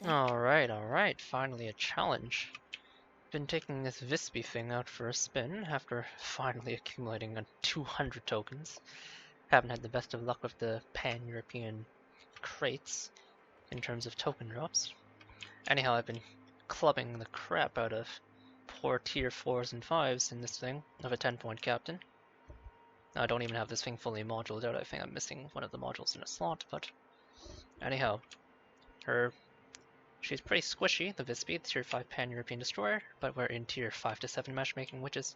Alright, finally a challenge. Been taking this Visby thing out for a spin after finally accumulating 200 tokens. Haven't had the best of luck with the pan-European crates in terms of token drops. Anyhow, I've been clubbing the crap out of poor tier 4s and 5s in this thing of a 10-point captain. I don't even have this thing fully moduled out. I think I'm missing one of the modules in a slot, but anyhow, she's pretty squishy, the Visby, the tier 5 pan-European destroyer, but we're in tier 5 to 7 matchmaking, which is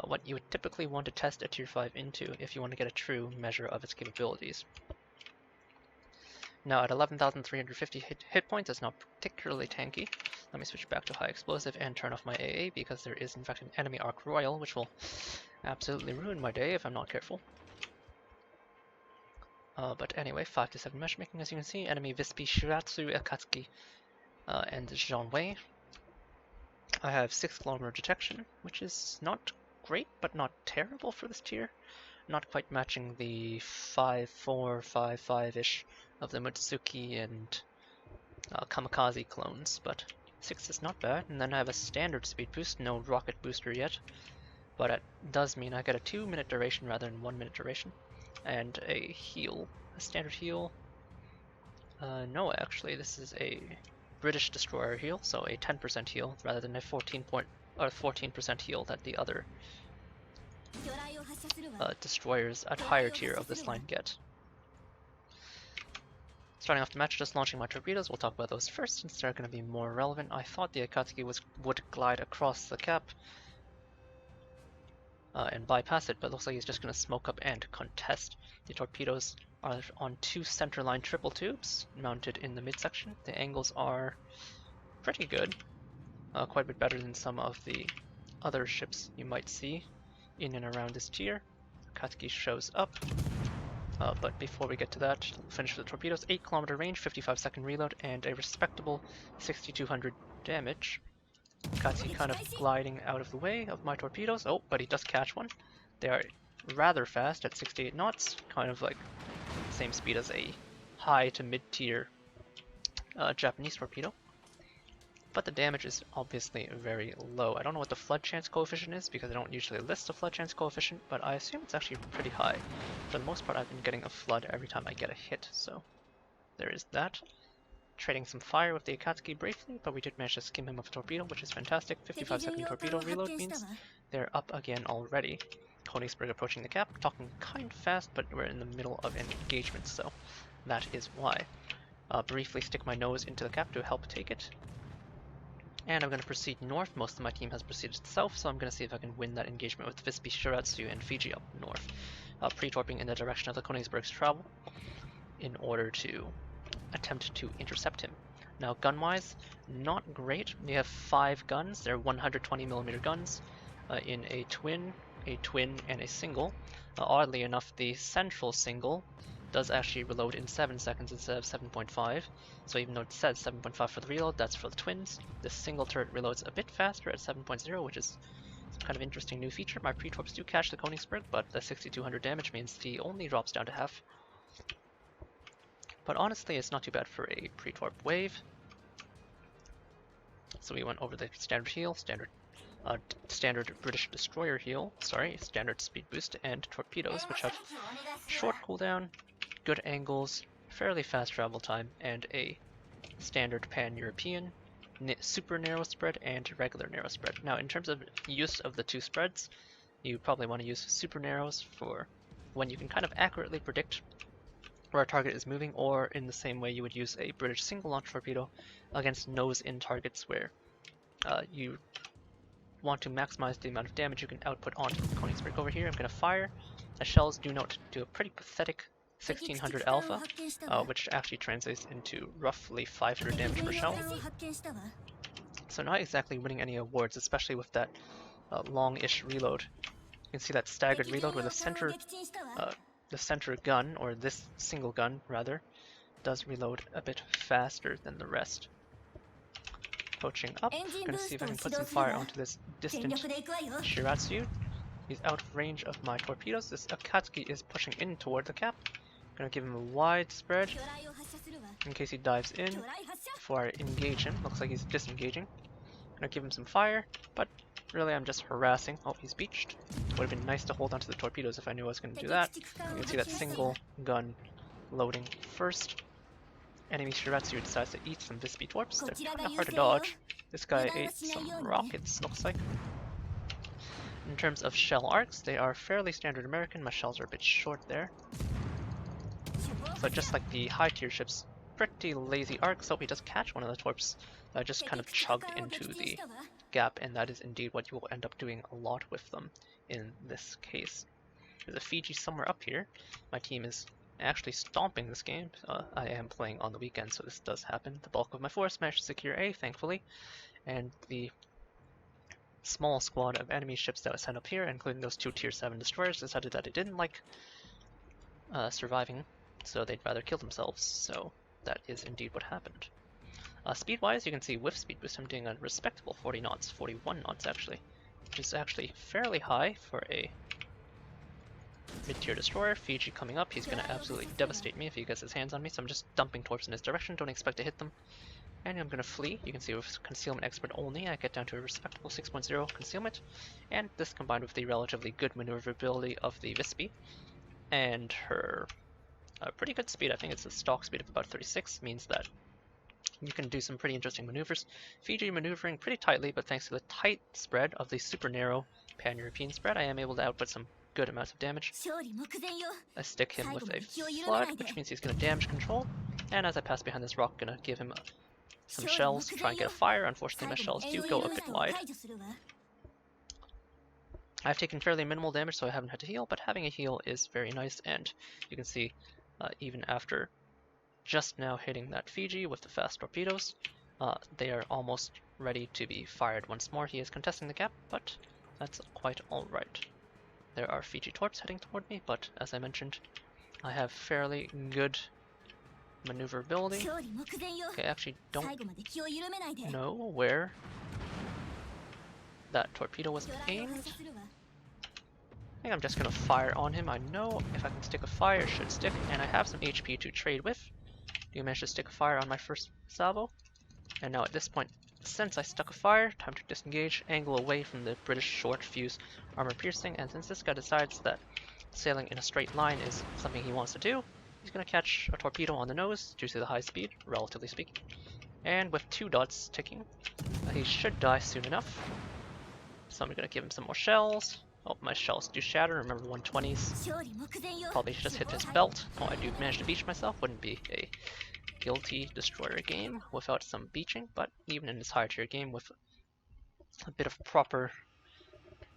what you would typically want to test a tier 5 into if you want to get a true measure of its capabilities. Now at 11,350 hit points, it's not particularly tanky. Let me switch back to high explosive and turn off my AA because there is in fact an enemy Arc Royal, which will absolutely ruin my day if I'm not careful. But anyway, 5 to 7 matchmaking, as you can see, enemy Visby, Shiratsu, Akatsuki, and Jean Wei. I have 6 kilometer detection, which is not great, but not terrible for this tier. Not quite matching the 5-4, 5-5-ish of the Mutsuki and Kamikaze clones, but 6 is not bad. And then I have a standard speed boost, no rocket booster yet, but it does mean I get a 2-minute duration rather than 1-minute duration. And a heal, a standard heal. No, actually, this is a British destroyer heal, so a 10% heal rather than a 14% heal that the other destroyers at higher tier of this line get. Starting off the match, just launching my torpedoes. We'll talk about those first since they're going to be more relevant. I thought the Akatsuki would glide across the cap and bypass it, but it looks like he's just going to smoke up and contest. The torpedoes are on 2 centerline triple tubes mounted in the midsection. The angles are pretty good, quite a bit better than some of the other ships you might see in and around this tier. Akatsuki shows up, but before we get to that, finish with the torpedoes. 8 kilometer range, 55-second reload, and a respectable 6,200 damage. Akatsuki kind of gliding out of the way of my torpedoes. Oh, but he does catch one. They are rather fast at 68 knots, kind of like the same speed as a high to mid-tier Japanese torpedo. But the damage is obviously very low. I don't know what the flood chance coefficient is because I don't usually list the flood chance coefficient, but I assume it's actually pretty high. For the most part, I've been getting a flood every time I get a hit, so there is that. Trading some fire with the Akatsuki briefly, but we did manage to skim him of a torpedo, which is fantastic. 55-second torpedo reload means they're up again already. Königsberg approaching the cap, talking kind of fast, but we're in the middle of an engagement, so that is why. Briefly stick my nose into the cap to help take it. And I'm going to proceed north. Most of my team has proceeded south, so I'm going to see if I can win that engagement with Visby, Shiratsu, and Fiji up north. Pre-torping in the direction of the Königsberg's travel in order to attempt to intercept him. Now gun-wise, not great. We have 5 guns. They're 120mm guns in a twin, and a single. Oddly enough, the central single does actually reload in 7 seconds instead of 7.5. So even though it says 7.5 for the reload, that's for the twins. The single turret reloads a bit faster at 7.0, which is some kind of interesting new feature. My pre-torps do catch the Königsberg, but the 6,200 damage means he only drops down to half. But honestly, it's not too bad for a pre-torp wave. So we went over the standard heal, standard British destroyer heal, standard speed boost, and torpedoes, which have short cooldown, good angles, fairly fast travel time, and a standard pan-European, super narrow spread, and regular narrow spread. Now, in terms of use of the 2 spreads, you probably want to use super narrows for when you can kind of accurately predict where a target is moving, or in the same way you would use a British single launch torpedo against nose-in targets where you want to maximize the amount of damage you can output onto the Königsberg. Over here I'm going to fire. The shells do note do a pretty pathetic 1600 alpha, which actually translates into roughly 500 damage per shell. So not exactly winning any awards, especially with that long-ish reload. You can see that staggered reload where the center gun, or this single gun rather, does reload a bit faster than the rest. Poaching up, gonna see if I can put some fire onto this distant Shiratsu. He's out of range of my torpedoes. This Akatsuki is pushing in toward the cap. Gonna give him a wide spread. in case he dives in before I engage him. Looks like he's disengaging. Gonna give him some fire, but really I'm just harassing. Oh, he's beached. Would have been nice to hold onto the torpedoes if I knew I was going to do that. You can see that single gun loading first. Enemy Shiratsu decides to eat some Visby torps. They're kind of hard to dodge. This guy ate some rockets, looks like. In terms of shell arcs, they are fairly standard American. My shells are a bit short there. So just like the high tier ships, pretty lazy arcs. So he does catch one of the torps that just kind of chugged into the gap, and that is indeed what you will end up doing a lot with them in this case. There's a Fiji somewhere up here. My team is actually stomping this game. I am playing on the weekend, so this does happen. The bulk of my force managed to secure A, thankfully, and the small squad of enemy ships that was sent up here, including those 2 tier 7 destroyers, decided that they didn't like surviving, so they'd rather kill themselves. So that is indeed what happened. Speed-wise, you can see with speed boost I'm doing a respectable 40 knots, 41 knots actually, which is actually fairly high for a mid-tier destroyer. Fiji coming up, he's going to absolutely devastate me if he gets his hands on me, so I'm just dumping torps in his direction, don't expect to hit them. And I'm going to flee. You can see with concealment expert only, I get down to a respectable 6.0 concealment, and this combined with the relatively good maneuverability of the Visby, and her pretty good speed, I think it's a stock speed of about 36, means that you can do some pretty interesting maneuvers. Fiji maneuvering pretty tightly, but thanks to the tight spread of the super narrow pan-European spread, I am able to output some good amounts of damage. I stick him with a flood, which means he's going to damage control, and as I pass behind this rock, going to give him some shells to try and get a fire. Unfortunately, my shells do go a bit wide. I've taken fairly minimal damage, so I haven't had to heal, but having a heal is very nice, and you can see even after just now hitting that Fiji with the fast torpedoes, they are almost ready to be fired once more. He is contesting the gap, but that's quite alright. There are Fiji torps heading toward me, but as I mentioned, I have fairly good maneuverability. Okay, I actually don't know where that torpedo was aimed. I think I'm just going to fire on him. I know if I can stick a fire, it should stick, and I have some HP to trade with. You managed to stick a fire on my first salvo, and now at this point, since I stuck a fire, time to disengage, angle away from the British short fuse armor piercing, and since this guy decides that sailing in a straight line is something he wants to do, he's going to catch a torpedo on the nose due to the high speed, relatively speaking. And with 2 dots ticking, he should die soon enough. So I'm going to give him some more shells. Oh, my shells do shatter, remember 120s. Probably just hit his belt. Oh, I do manage to beach myself, wouldn't be a guilty destroyer game without some beaching, but even in this higher tier game with a bit of proper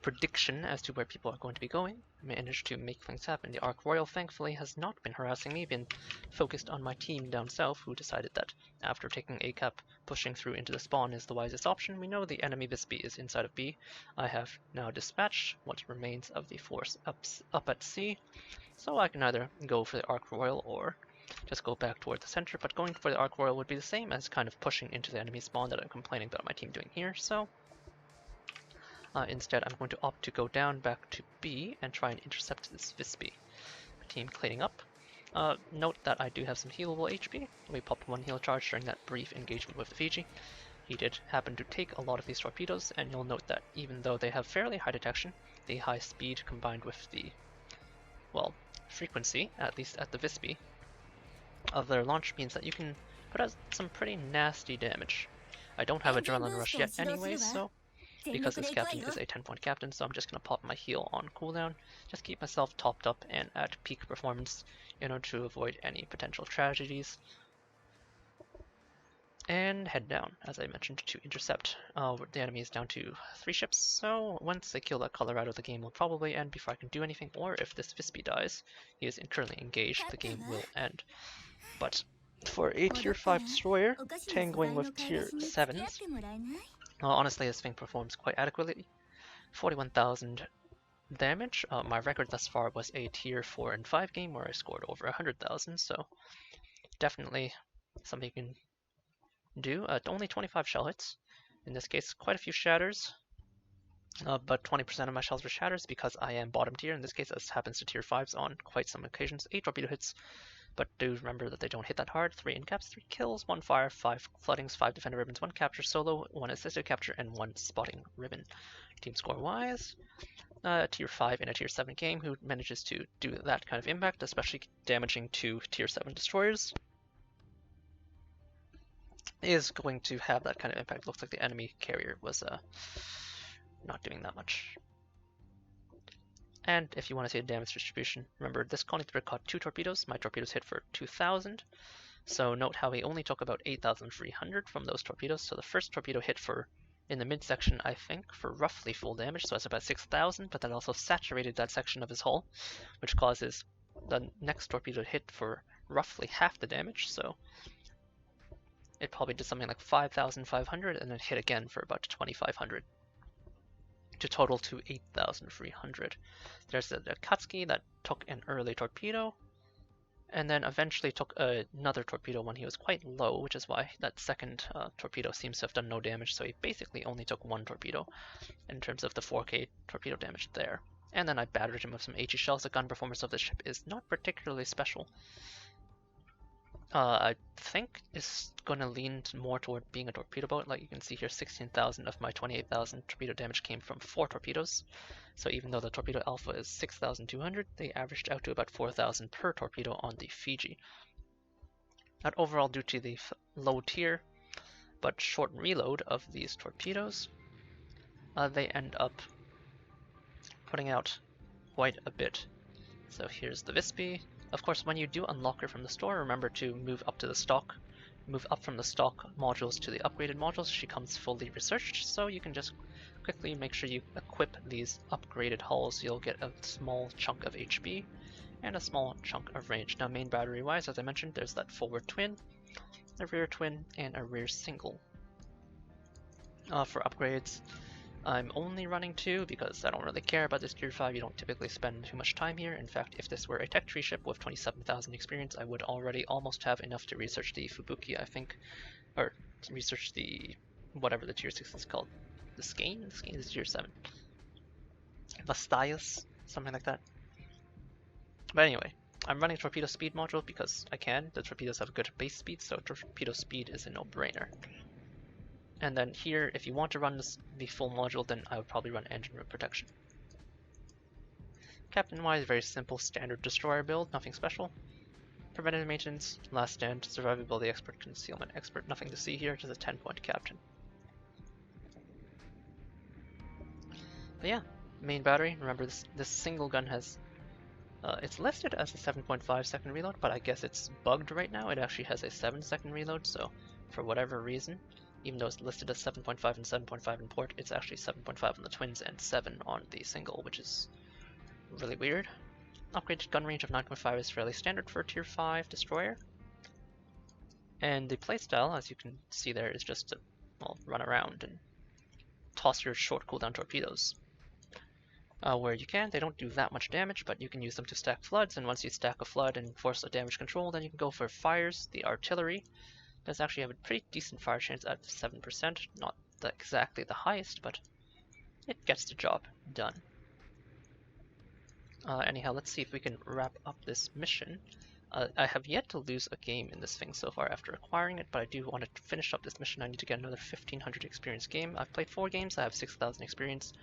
prediction as to where people are going to be going, I managed to make things happen. The Ark Royal thankfully has not been harassing me, been focused on my team down south, who decided that after taking A cap, pushing through into the spawn is the wisest option. We know the enemy Visby is inside of B. I have now dispatched what remains of the force up at C, so I can either go for the Ark Royal or just go back toward the center, but going for the Ark Royal would be the same as kind of pushing into the enemy spawn that I'm complaining about my team doing here, so instead I'm going to opt to go down back to B and try and intercept this Visby. My team cleaning up. Note that I do have some healable HP. We popped 1 heal charge during that brief engagement with the Fiji. He did happen to take a lot of these torpedoes, and you'll note that even though they have fairly high detection, the high speed combined with the, well, frequency, at least at the Visby, of their launch means that you can put out some pretty nasty damage. I don't have Adrenaline Rush yet anyway, so because this captain is a 10-point captain, so I'm just going to pop my heal on cooldown, just keep myself topped up and at peak performance in order to avoid any potential tragedies. And head down, as I mentioned, to intercept. The enemy is down to 3 ships, so once they kill that Colorado, the game will probably end before I can do anything, or if this Visby dies, he is currently engaged, the game will end. But for a tier 5 destroyer, tangoing with tier 7s, honestly this thing performs quite adequately. 41,000 damage. My record thus far was a tier 4 and 5 game where I scored over 100,000, so definitely something you can do. Only 25 shell hits. In this case, quite a few shatters, but 20% of my shells were shatters because I am bottom tier. In this case, this happens to tier 5s on quite some occasions. 8 torpedo hits, but do remember that they don't hit that hard. 3 incaps, 3 kills, 1 fire, 5 floodings, 5 defender ribbons, 1 capture solo, 1 assisted capture, and 1 spotting ribbon. Team score wise, tier 5 in a tier 7 game who manages to do that kind of impact, especially damaging 2 tier 7 destroyers, is going to have that kind of impact. Looks like the enemy carrier was not doing that much. And if you want to see a damage distribution, remember this colony thread caught 2 torpedoes. My torpedoes hit for 2,000. So note how he only took about 8,300 from those torpedoes. So the first torpedo hit for, in the midsection, I think, for roughly full damage. So that's about 6,000, but that also saturated that section of his hull, which causes the next torpedo to hit for roughly half the damage. So it probably did something like 5,500 and then hit again for about 2,500. To total to 8,300. There's the Katsuki that took an early torpedo, and then eventually took another torpedo when he was quite low, which is why that second torpedo seems to have done no damage, so he basically only took 1 torpedo in terms of the 4k torpedo damage there. And then I battered him with some HE shells. The gun performance of this ship is not particularly special. I think it's going to lean more toward being a torpedo boat. Like you can see here, 16,000 of my 28,000 torpedo damage came from 4 torpedoes. So even though the torpedo alpha is 6,200, they averaged out to about 4,000 per torpedo on the Fiji. That overall, due to the low tier but short reload of these torpedoes, they end up putting out quite a bit. So here's the Visby. Of course, when you do unlock her from the store, remember to move up to the stock, move up from the stock modules to the upgraded modules. She comes fully researched, so you can just quickly make sure you equip these upgraded hulls. You'll get a small chunk of HP and a small chunk of range. Now, main battery wise, as I mentioned, there's that forward twin, a rear twin, and a rear single. For upgrades, I'm only running 2 because I don't really care about this tier 5. You don't typically spend too much time here. In fact, if this were a tech tree ship with 27,000 experience, I would already almost have enough to research the Fubuki, I think, or to research the whatever the tier 6 is called. The Skein? The Skein is tier 7. Vastias, something like that. But anyway, I'm running torpedo speed module because I can. The torpedoes have good base speed, so torpedo speed is a no-brainer. And then here, if you want to run the full module, then I would probably run engine room protection. Captain-wise, very simple, standard destroyer build, nothing special. Preventative maintenance, last stand, survivability expert, concealment expert, nothing to see here, just a 10-point captain. But yeah, main battery, remember this single gun has, it's listed as a 7.5 second reload, but I guess it's bugged right now. It actually has a 7-second reload, so for whatever reason, even though it's listed as 7.5 and 7.5 in port, it's actually 7.5 on the twins and 7 on the single, which is really weird. Upgraded gun range of 9.5 is fairly standard for a tier 5 destroyer. And the playstyle, as you can see there, is just to, well, run around and toss your short cooldown torpedoes. Where you can, they don't do that much damage, but you can use them to stack floods, and once you stack a flood and force a damage control, then you can go for fires. The artillery does actually have a pretty decent fire chance at 7%, not exactly the highest, but it gets the job done. Anyhow, let's see if we can wrap up this mission. I have yet to lose a game in this thing so far after acquiring it, but I do want to finish up this mission. I need to get another 1,500 experience game. I've played 4 games, I have 6,000 experience,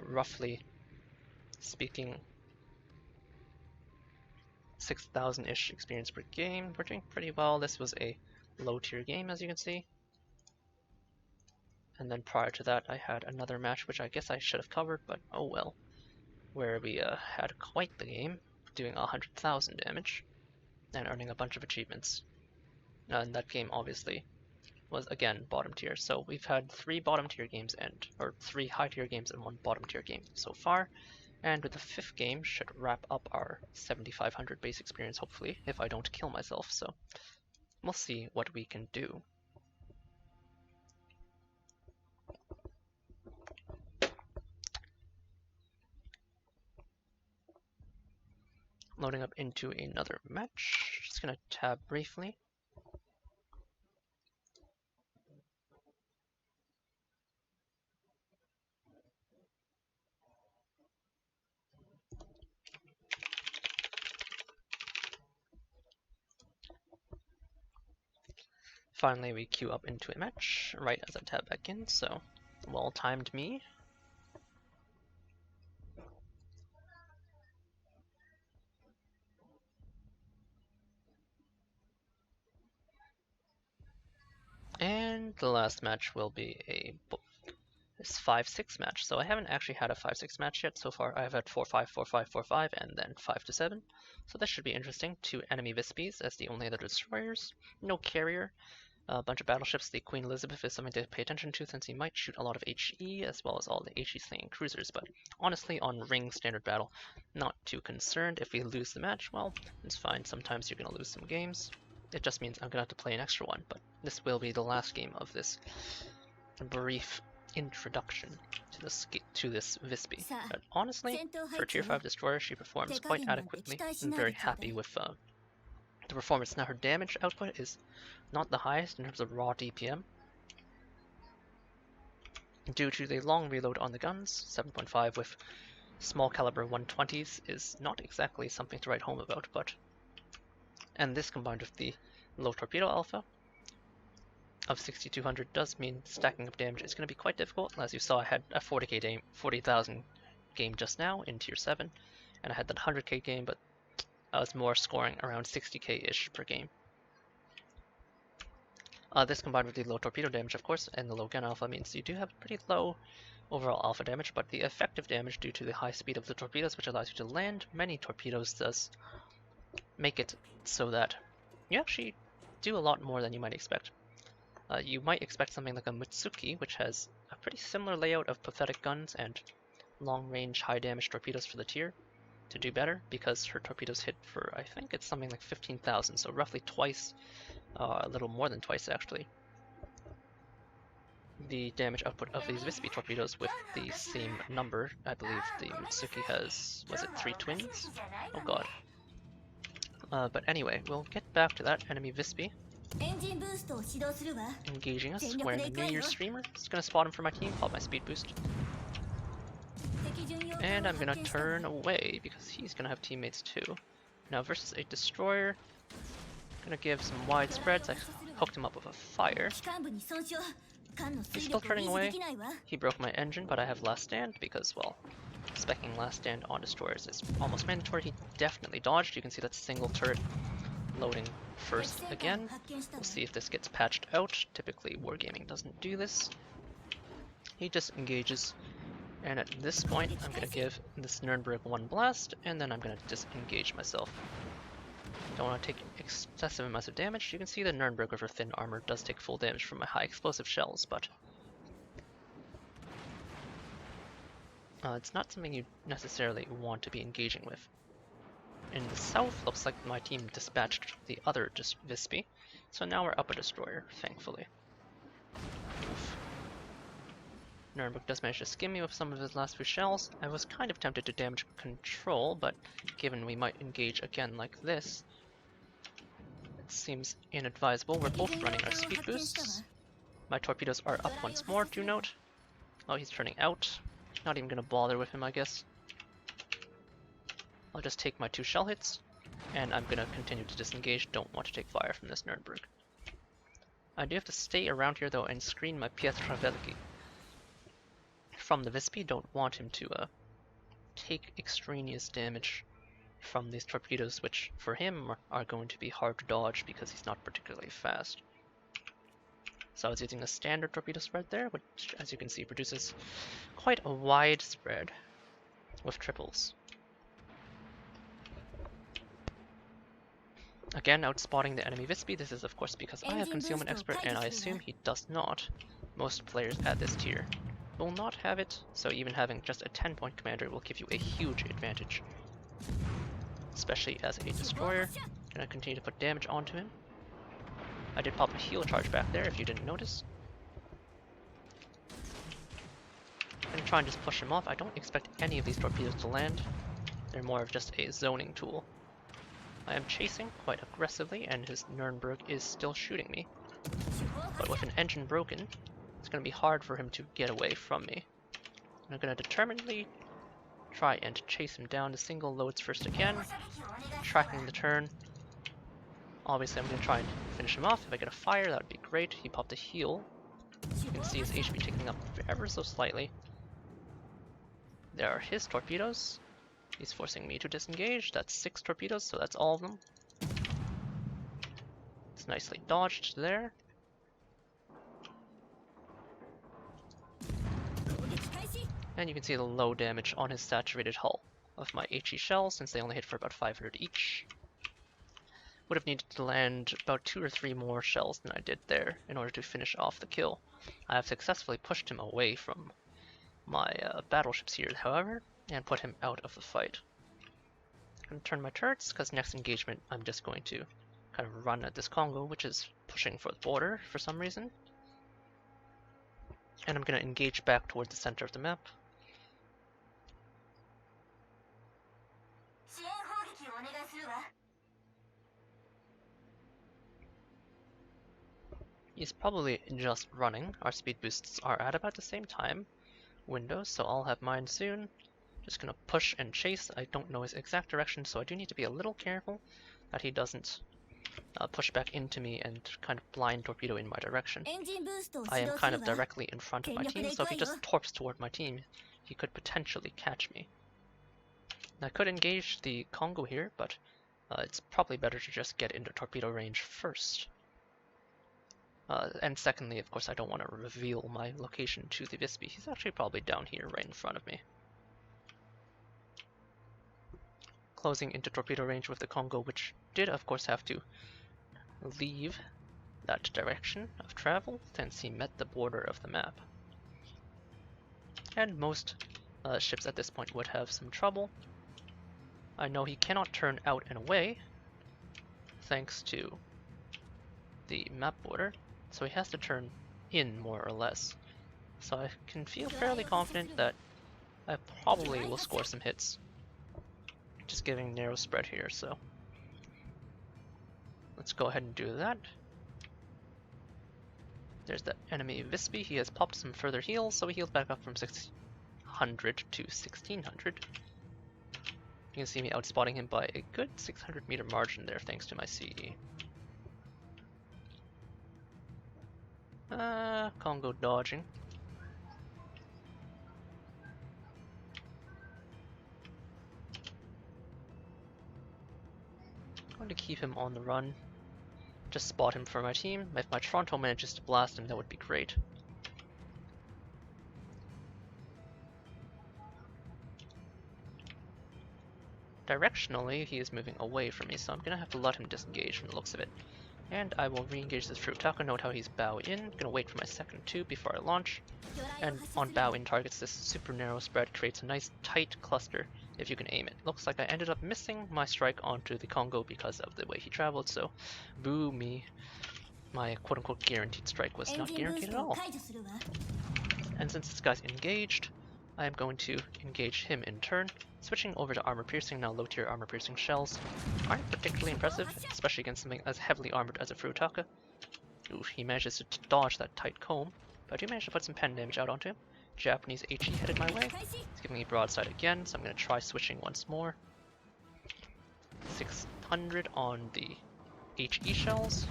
roughly speaking 6,000-ish experience per game. We're doing pretty well. This was a low tier game, as you can see. And then prior to that, I had another match, which I guess I should have covered, but oh well, where we had quite the game, doing 100,000 damage and earning a bunch of achievements. And that game obviously was again bottom tier. So we've had 3 bottom tier games or 3 high tier games and 1 bottom tier game so far. And with the 5th game should wrap up our 7,500 base experience, hopefully, if I don't kill myself. So we'll see what we can do. Loading up into another match. Just gonna tab briefly. Finally, we queue up into a match right as I tab back in, so well timed me. And the last match will be this 5-6 match. So I haven't actually had a 5-6 match yet. So far I've had 4-5, 4-5, 4-5, and then 5-7. So this should be interesting. 2 enemy Vispies as the only other destroyers. No carrier. A bunch of battleships. The Queen Elizabeth is something to pay attention to since he might shoot a lot of HE as well as all the HE slinging cruisers. But honestly, on ring standard battle, not too concerned. If we lose the match, well, it's fine. Sometimes you're going to lose some games. It just means I'm going to have to play an extra one. But this will be the last game of this brief introduction to this Visby. But honestly, for a tier 5 destroyer, she performs quite adequately. I'm very happy with the performance. Now her damage output is not the highest in terms of raw DPM, due to the long reload on the guns. 7.5 with small caliber 120s is not exactly something to write home about, and this combined with the low torpedo alpha of 6200 does mean stacking up damage is going to be quite difficult. As you saw, I had a 40,000 game just now in tier 7, and I had that 100k game, but I was more scoring around 60k-ish per game. This combined with the low torpedo damage, of course, and the low gun alpha means you do have pretty low overall alpha damage, but the effective damage due to the high speed of the torpedoes, which allows you to land many torpedoes, does make it so that you actually do a lot more than you might expect. You might expect something like a Mutsuki, which has a pretty similar layout of pathetic guns and long-range, high-damage torpedoes for the tier, to do better, because her torpedoes hit for, I think it's something like 15,000, so roughly twice, a little more than twice actually, the damage output of these Visby torpedoes with the same number. I believe the Mutsuki has, was it 3 twins? Oh god. But anyway, we'll get back to that. Enemy Visby engaging us, wearing a New Year's streamer. Just gonna spot him for my team, pop my speed boost. And I'm gonna turn away because he's gonna have teammates too. Now versus a destroyer, gonna give some wide spreads. I hooked him up with a fire. He's still turning away. He broke my engine, but I have last stand because, well, speccing last stand on destroyers is almost mandatory. He definitely dodged. You can see that single turret loading first again. We'll see if this gets patched out. Typically Wargaming doesn't do this. He just engages, and at this point I'm going to give this Nuremberg one blast, and then I'm going to disengage myself. Don't want to take excessive amounts of damage. You can see the Nuremberg with her thin armor does take full damage from my high explosive shells, but it's not something you necessarily want to be engaging with. In the south, looks like my team dispatched the other Visby, so now we're up a destroyer, thankfully. Oof. Nuremberg does manage to skim me with some of his last few shells. I was kind of tempted to damage control, but given we might engage again like this, it seems inadvisable. We're both running our speed boosts. My torpedoes are up once more, do note. Oh, he's turning out. Not even gonna bother with him, I guess. I'll just take my 2 shell hits, and I'm gonna continue to disengage. Don't want to take fire from this Nuremberg. I do have to stay around here though and screen my Pietravelki from the Visby. Don't want him to take extraneous damage from these torpedoes, which for him are going to be hard to dodge because he's not particularly fast. So I was using a standard torpedo spread there, which as you can see produces quite a wide spread with triples. Again, outspotting the enemy Visby. This is of course because I have Concealment Expert and I assume he does not. Most players at this tier will not have it, so even having just a 10-point commander will give you a huge advantage. Especially as a destroyer. Gonna continue to put damage onto him. I did pop a heal charge back there if you didn't notice. I'm gonna try and just push him off. I don't expect any of these torpedoes to land. They're more of just a zoning tool. I am chasing quite aggressively, and his Nuremberg is still shooting me. But with an engine broken, it's going to be hard for him to get away from me. I'm going to determinedly try and chase him down. The single loads first again, tracking the turn. obviously I'm going to try and finish him off. If I get a fire, that would be great. He popped a heal. You can see his HP ticking up ever so slightly. There are his torpedoes. He's forcing me to disengage. That's 6 torpedoes, so that's all of them. It's nicely dodged there. And you can see the low damage on his saturated hull of my HE shells, since they only hit for about 500 each. Would have needed to land about 2 or 3 more shells than I did there in order to finish off the kill. I have successfully pushed him away from my battleships here, however, and put him out of the fight. I'm going to turn my turrets, because next engagement I'm just going to kind of run at this Congo, which is pushing for the border for some reason. And I'm going to engage back towards the center of the map. He's probably just running. Our speed boosts are at about the same time window, so I'll have mine soon. Just gonna push and chase. I don't know his exact direction, so I do need to be a little careful that he doesn't push back into me and kind of blind torpedo in my direction. I am kind of directly in front of my team, so if he just torps toward my team, he could potentially catch me. I could engage the Congo here, but it's probably better to just get into torpedo range first. And secondly, of course, I don't want to reveal my location to the Visby. He's actually probably down here right in front of me. Closing into torpedo range with the Congo, which did, of course, have to leave that direction of travel since he met the border of the map. And most ships at this point would have some trouble. I know he cannot turn out and away, thanks to the map border. So he has to turn in, more or less. So I can feel fairly confident that I probably will score some hits. Just giving narrow spread here, so let's go ahead and do that. There's the enemy Visby. He has popped some further heals, so he healed back up from 600 to 1600. You can see me outspotting him by a good 600 meter margin there, thanks to my CE. Congo dodging. I'm going to keep him on the run. Just spot him for my team. If my Toronto manages to blast him, that would be great. Directionally, he is moving away from me, so I'm going to have to let him disengage from the looks of it. And I will re-engage this Furutaka, note how he's bow in. I'm gonna wait for my second tube before I launch. And on bow in targets, this super narrow spread creates a nice tight cluster if you can aim it. Looks like I ended up missing my strike onto the Congo because of the way he traveled, so boo me. My quote-unquote guaranteed strike was not guaranteed at all. And since this guy's engaged, I am going to engage him in turn. Switching over to armor piercing, now low tier armor piercing shells aren't particularly impressive, especially against something as heavily armored as a Furutaka. Ooh, he manages to dodge that tight comb, but I do manage to put some pen damage out onto him. Japanese HE headed my way. He's giving me broadside again, so I'm going to try switching once more. 600 on the HE shells.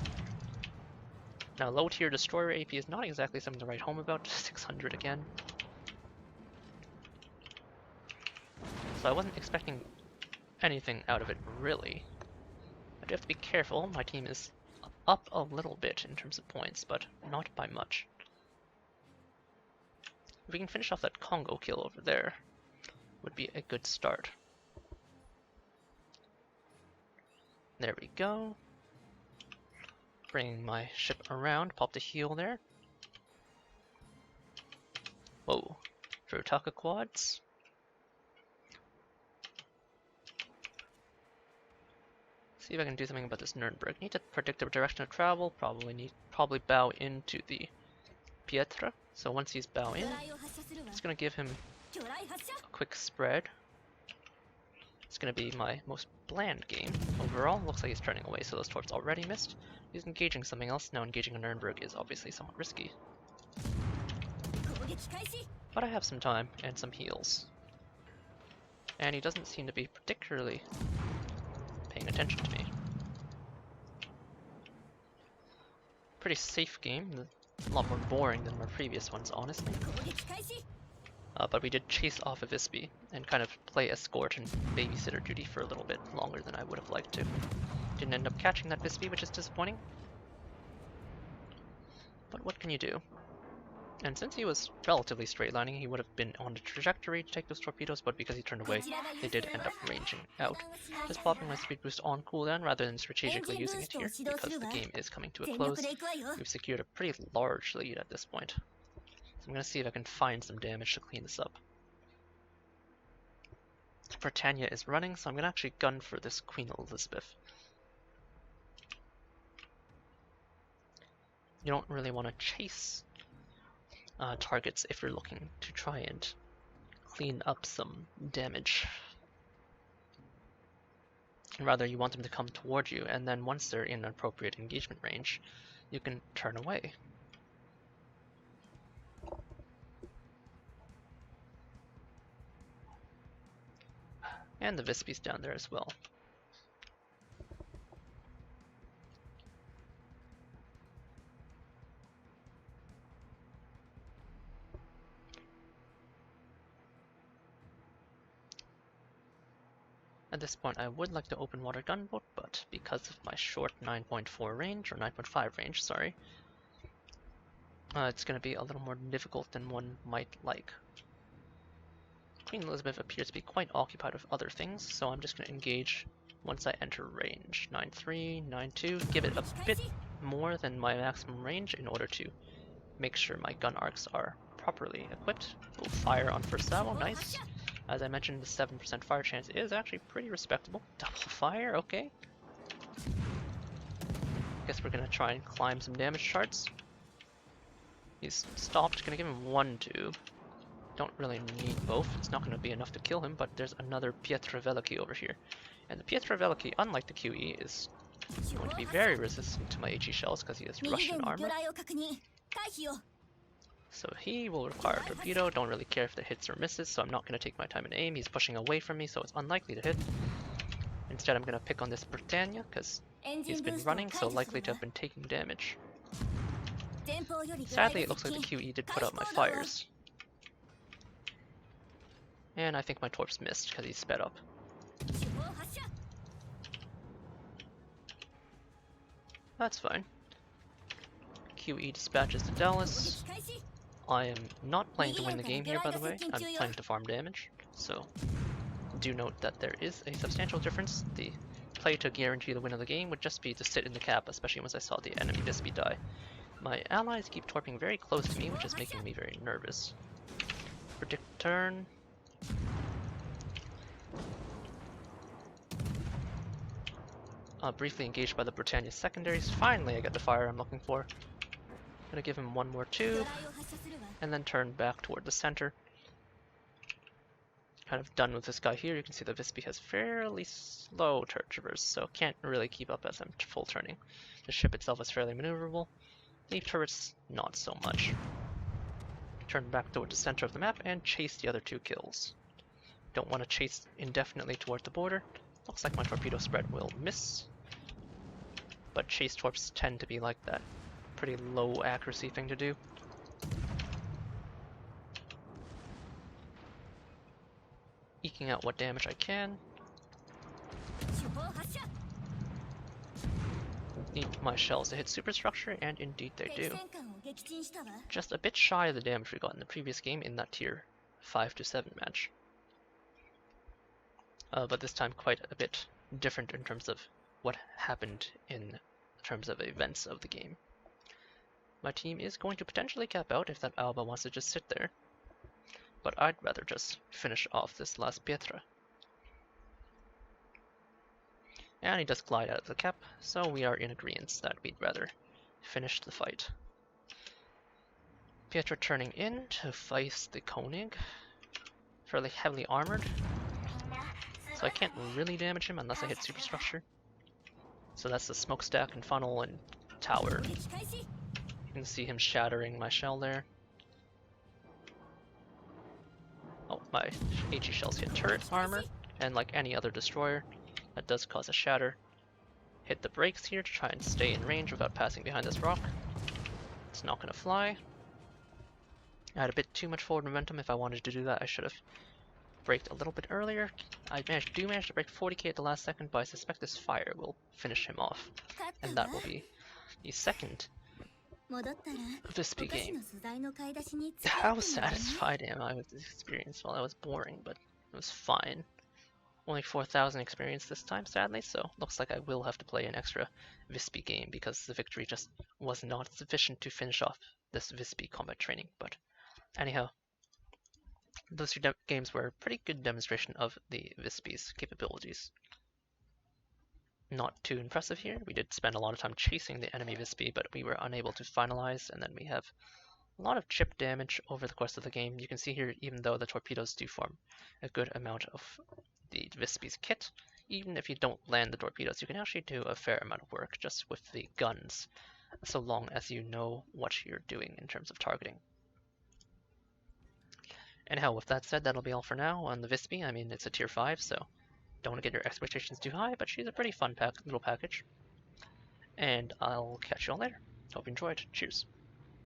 Now low tier destroyer AP is not exactly something to write home about. 600 again. So I wasn't expecting anything out of it, really. I do have to be careful. My team is up a little bit in terms of points, but not by much. If we can finish off that Congo kill over there, would be a good start. There we go. Bringing my ship around, pop the heal there. Whoa, Furutaka quads. See if I can do something about this Nuremberg. Need to predict the direction of travel. Probably bow into the Pietra. So once he's bow in, it's gonna give him a quick spread. It's gonna be my most bland game overall. Looks like he's turning away, so those torps already missed. He's engaging something else. Now engaging a Nuremberg is obviously somewhat risky. But I have some time and some heals. And he doesn't seem to be particularly paying attention to me. Pretty safe game, a lot more boring than our previous ones, honestly. But we did chase off a Visby and kind of play escort and babysitter duty for a little bit longer than I would have liked to. Didn't end up catching that Visby, which is disappointing. But what can you do? And since he was relatively straight lining, he would have been on the trajectory to take those torpedoes, but because he turned away, they did end up ranging out. Just popping my speed boost on cooldown rather than strategically using it here, because the game is coming to a close. We've secured a pretty large lead at this point. So I'm going to see if I can find some damage to clean this up. Britannia is running, so I'm going to actually gun for this Queen Elizabeth. You don't really want to chase targets if you're looking to try and clean up some damage. And rather, you want them to come toward you, and then once they're in appropriate engagement range, you can turn away. And the Visby's down there as well. At this point, I would like to open water gunboat, but because of my short 9.4 range, or 9.5 range, sorry, it's going to be a little more difficult than one might like. Queen Elizabeth appears to be quite occupied with other things, so I'm just going to engage once I enter range. 9.3, 9.2, give it a bit more than my maximum range in order to make sure my gun arcs are properly equipped. We'll fire on first salvo, nice. As I mentioned, the 7% fire chance is actually pretty respectable. Double fire, okay. Guess we're gonna try and climb some damage charts. He's stopped, gonna give him one tube. Don't really need both, it's not gonna be enough to kill him, but there's another Pietravellici over here. And the Pietravellici, unlike the QE, is going to be very resistant to my HE shells because he has Russian armor. So he will require a torpedo, don't really care if that hits or misses, so I'm not going to take my time and aim. He's pushing away from me, so it's unlikely to hit. Instead, I'm going to pick on this Britannia, because he's been running, so likely to have been taking damage. Sadly, it looks like the QE did put out my fires. And I think my torps missed, because he's sped up. That's fine. QE dispatches to Dallas. I am not playing to win the game here, by the way. I'm playing to farm damage, so do note that there is a substantial difference. The play to guarantee the win of the game would just be to sit in the cap, especially once I saw the enemy Visby die. My allies keep torping very close to me, which is making me very nervous. Predict turn. Briefly engaged by the Britannia secondaries. Finally, I get the fire I'm looking for. Gonna give him one more tube, and then turn back toward the center. Kind of done with this guy here. You can see the Visby has fairly slow turret traverse, so can't really keep up as I'm full turning. The ship itself is fairly maneuverable. The turrets, not so much. Turn back toward the center of the map and chase the other two kills. Don't want to chase indefinitely toward the border. Looks like my torpedo spread will miss, but chase torps tend to be like that. Pretty low accuracy thing to do. Eking out what damage I can. Need my shells to hit superstructure, and indeed they do. Just a bit shy of the damage we got in the previous game in that tier 5 to 7 match. But this time quite a bit different in terms of what happened in terms of events of the game. My team is going to potentially cap out if that Alba wants to just sit there, but I'd rather just finish off this last Pietra. And he does glide out of the cap, so we are in agreement that we'd rather finish the fight. Pietra turning in to face the Koenig, fairly heavily armored, so I can't really damage him unless I hit superstructure. So that's the smokestack and funnel and tower. You can see him shattering my shell there. Oh, my HE shells hit turret armor, and like any other destroyer, that does cause a shatter. Hit the brakes here to try and stay in range without passing behind this rock. It's not going to fly. I had a bit too much forward momentum. If I wanted to do that, I should have braked a little bit earlier. I do manage to break 40k at the last second, but I suspect this fire will finish him off. And that will be the second Visby game. How satisfied am I with this experience? Well, that was boring, but it was fine. Only 4,000 experience this time, sadly, so looks like I will have to play an extra Visby game because the victory just was not sufficient to finish off this Visby combat training. But anyhow, those two games were a pretty good demonstration of the Visby's capabilities. Not too impressive here. We did spend a lot of time chasing the enemy Visby, but we were unable to finalize, and then we have a lot of chip damage over the course of the game. You can see here, even though the torpedoes do form a good amount of the Visby's kit, even if you don't land the torpedoes, you can actually do a fair amount of work just with the guns, so long as you know what you're doing in terms of targeting. Anyhow, with that said, that'll be all for now on the Visby. I mean, it's a tier 5, so don't want to get your expectations too high, but she's a pretty fun little package. And I'll catch you all later. Hope you enjoyed. Cheers.